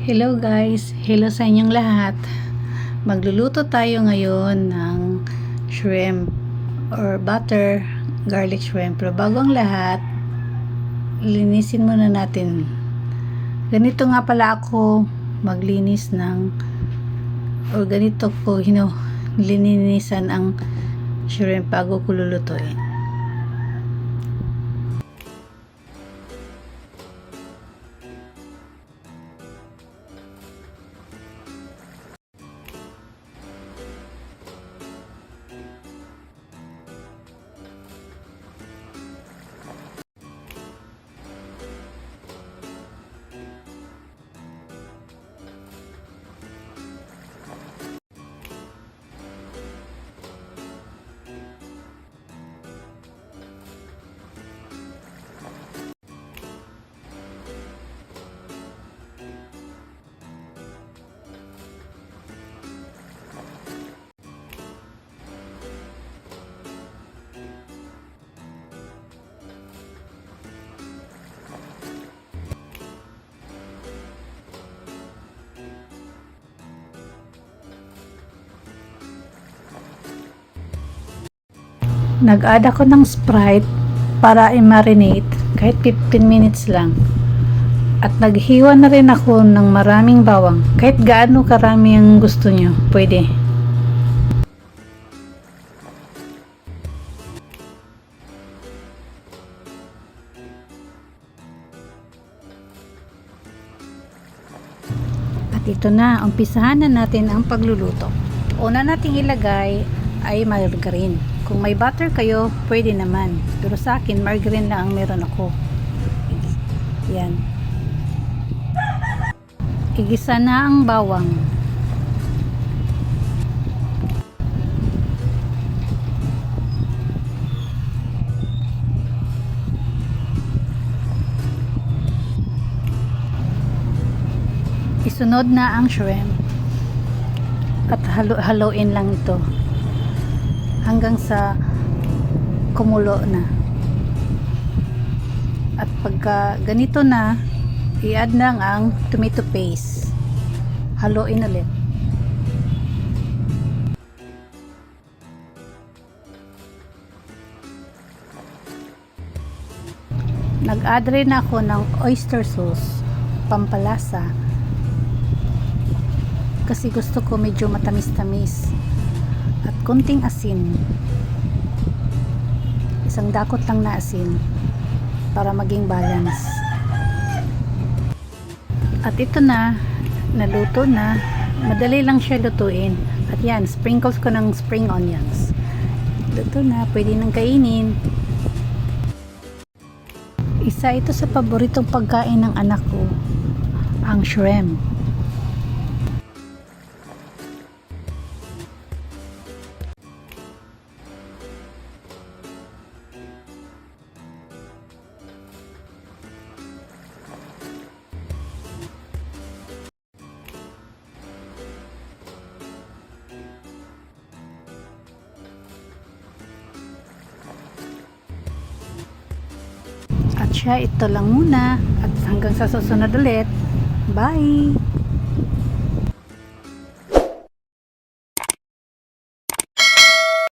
Hello guys, hello sa inyong lahat. Magluluto tayo ngayon ng shrimp or butter garlic shrimp. Pero bago ang lahat, linisin muna natin. Ganito nga pala ako maglinis or ganito ko lininisan ang shrimp bago ko lulutuin. Nag-add ako ng Sprite para i-marinate kahit 15 minutes lang. At naghiwa na rin ako ng maraming bawang. Kahit gaano karami ang gusto nyo, pwede. At ito na, umpisahan na natin ang pagluluto. Una nating ilagay ay margarine. Kung may butter kayo, pwede naman. Pero sa akin, margarine lang ang meron ako. Yan. Igisa na ang bawang. Isunod na ang shrimp. At haluin lang ito hanggang sa kumulo na. At pagka ganito na, i-add na ang tomato paste. Haluin ulit. Nag-add rin ako ng oyster sauce, pampalasa. Kasi gusto ko medyo matamis-tamis. At konting asin. Isang dakot lang na asin para maging balance. At ito na, naluto na. Madali lang siya lutuin. At yan, sprinkles ko ng spring onions. Luto na, pwede nang kainin. Isa ito sa paboritong pagkain ng anak ko, ang shrimp. At siya, ito lang muna. At hanggang sa susunod ulit. Bye!